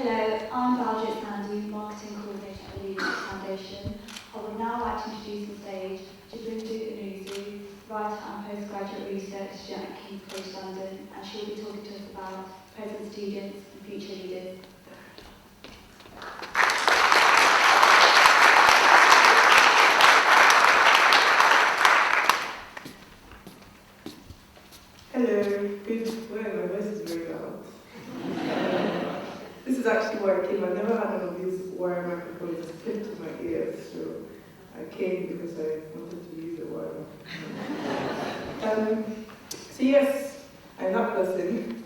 Hello, I'm Baljeet Sandhu, Marketing Coordinator at the Leadership Foundation. I would now like to introduce on stage Chibundu Onuzo, writer and postgraduate research student at King's College London, and she'll be talking to us about present students and future leaders. Hello, good. Well, my voice is very loud. This is actually why I came. I never had one of these wire microphones clipped to my ears, so I came because I wanted to use a wire. So yes, I'm that person,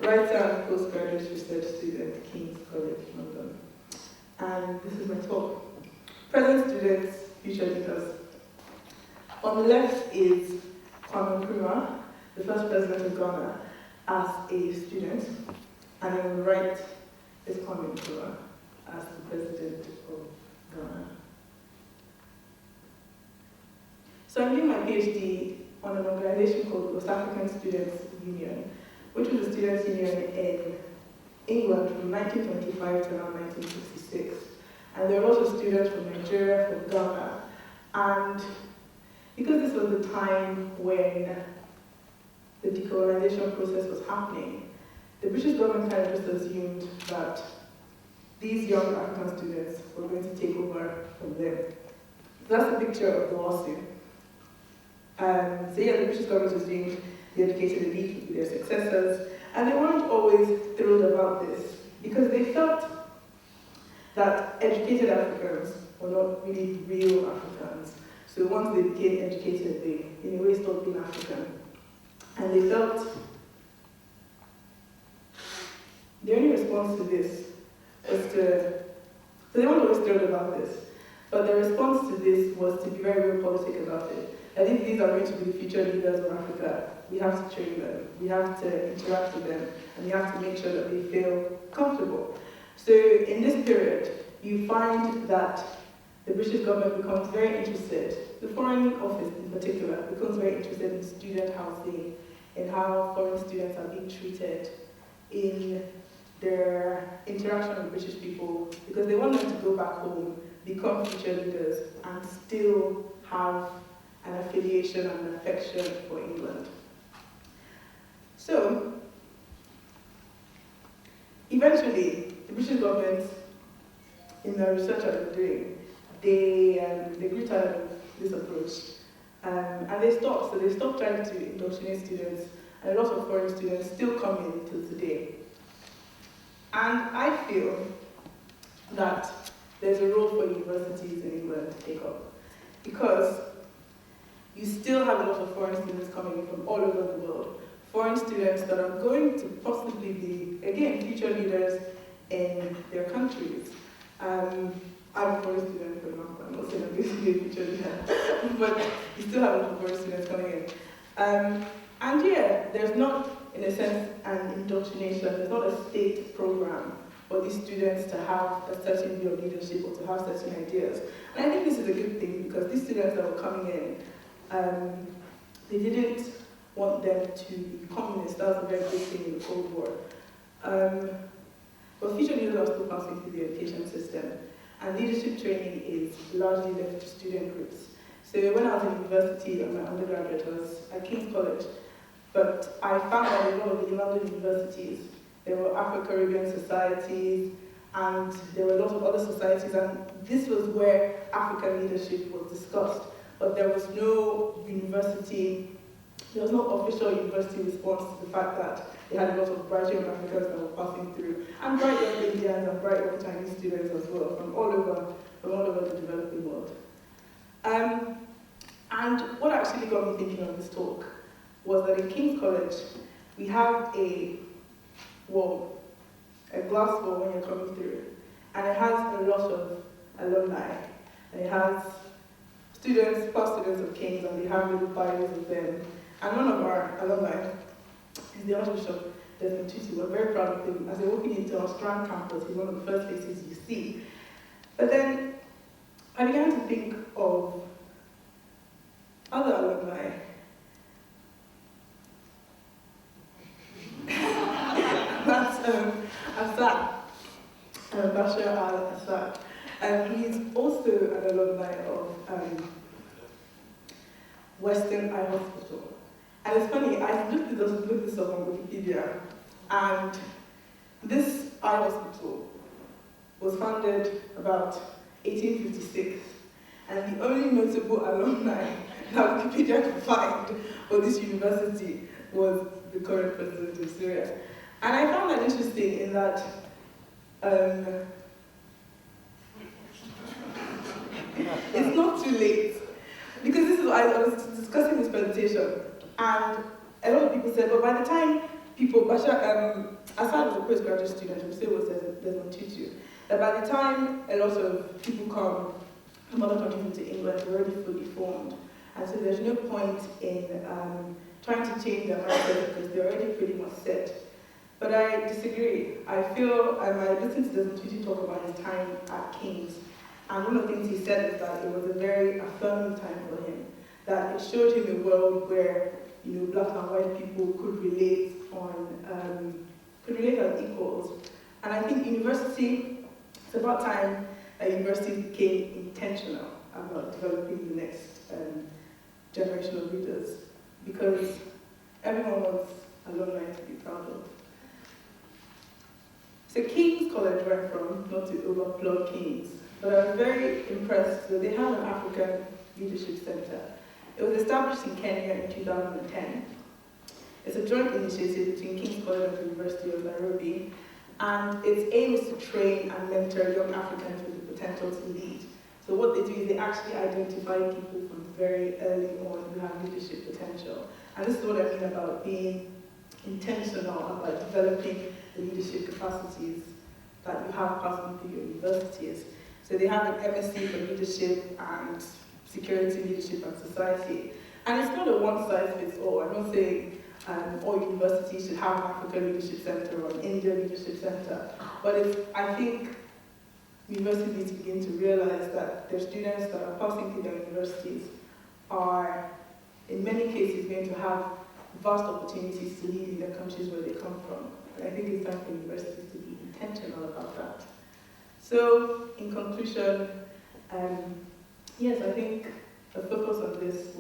writer and postgraduate research student at King's College London. And this is my talk. Present students, future leaders. On the left is Kwame Nkrumah, the first president of Ghana, as a student, and on the right is Kwame Nkrumah as the president of Ghana. So I'm doing my PhD on an organization called West African Students Union, which was a students' union in England from 1925 to around 1966. And there were also students from Nigeria, from Ghana, and because this was the time when the decolonization process was happening, the British government kind of just assumed that these young African students were going to take over from them. So that's a picture of the WASU. So yeah, the British government assumed the educated elite would be their successors, and they weren't always thrilled about this because they felt that educated Africans were not really real Africans. So once they became educated, they in a way stopped being African. And they felt the only response to this was so they weren't always thrilled about this, but the response to this was to be very real politic about it. I think these are going to be the future leaders of Africa. We have to train them, we have to interact with them, and we have to make sure that they feel comfortable. So in this period, you find that the British government becomes very interested, the Foreign Office in particular, becomes very interested in student housing, in how foreign students are being treated, in their interaction with British people, because they want them to go back home, become future leaders, and still have an affiliation and an affection for England. So, eventually, the British government, in the research that they're doing, they grew tired of this approach. And they stopped. So they stopped trying to indoctrinate students, and a lot of foreign students still come in till today. And I feel that there's a role for universities in England to take up, because you still have a lot of foreign students coming in from all over the world. Foreign students that are going to possibly be, again, future leaders in their countries. I'm a foreign student, for example. I'm not saying I'm going to be a future leader, but you still have a lot of foreign students coming in. And yeah, there's not, in a sense, an indoctrination. There's not a state program for these students to have a certain view of leadership or to have certain ideas. And I think this is a good thing, because these students that were coming in, they didn't want them to be communist. That was a very big thing in the Cold War. But future leaders are still passing through the education system, and leadership training is largely left to student groups. So when I was in university, on my undergraduate, I was at King's College, but I found that in a lot of the London universities, there were Afro-Caribbean societies, and there were a lot of other societies, and this was where African leadership was discussed. But there was no university, there was no official university response to the fact that they had a lot of bright young Africans that were passing through, and bright young Indians and bright young Chinese students as well, from all over the developing world. And what actually got me thinking of this talk was that in King's College, we have a wall, a glass wall when you're coming through, and it has a lot of alumni, and it has students, past students of King's, and they have little bios of them. And one of our alumni is the Archbishop Desmond Tutu. We're very proud of him. As you're walking into our Strand campus, he's one of the first faces you see. But then I began to think of other alumni. That's Asa. Bashar al-Assad. He's also an alumni of Western Eye Hospital. And it's funny, I looked this up on Wikipedia, and this eye hospital was founded about 1856, and the only notable alumni that Wikipedia could find for this university was the current president of Syria. And I found that interesting in that it's not too late. Because this is what I was discussing this presentation, and a lot of people said, but by the time people, Assad was a postgraduate student who still was Desmond Tutu, that by the time a lot of people come from other countries into England, they're already fully formed. And so there's no point in trying to change their mindset because they're already pretty much set. But I disagree. I feel, I listened to Desmond Tutu talk about his time at King's, and one of the things he said is that it was a very affirming time for him, that it showed him a world where, you know, black and white people could relate as equals. And I think it's about time that universities became intentional about developing the next generation of leaders, because everyone wants alumni to be proud of. So King's College, where I'm from, not to overplug King's, but I was very impressed. So they have an African Leadership Center. It was established in Kenya in 2010. It's a joint initiative between King's College and the University of Nairobi, and its aim is to train and mentor young Africans with the potential to lead. So what they do is they actually identify people from very early on who have leadership potential. And this is what I mean about being intentional about developing the leadership capacities that you have passing through your universities. So they have an MSc for leadership and security, leadership and society. And it's not a one-size-fits-all. I'm not saying all universities should have an African Leadership Center or an India Leadership Center. But I think universities need to begin to realize that their students that are passing through their universities are, in many cases, going to have vast opportunities to lead in the countries where they come from. And I think it's time for universities to be intentional about that. So, in conclusion, yes, I think the focus of this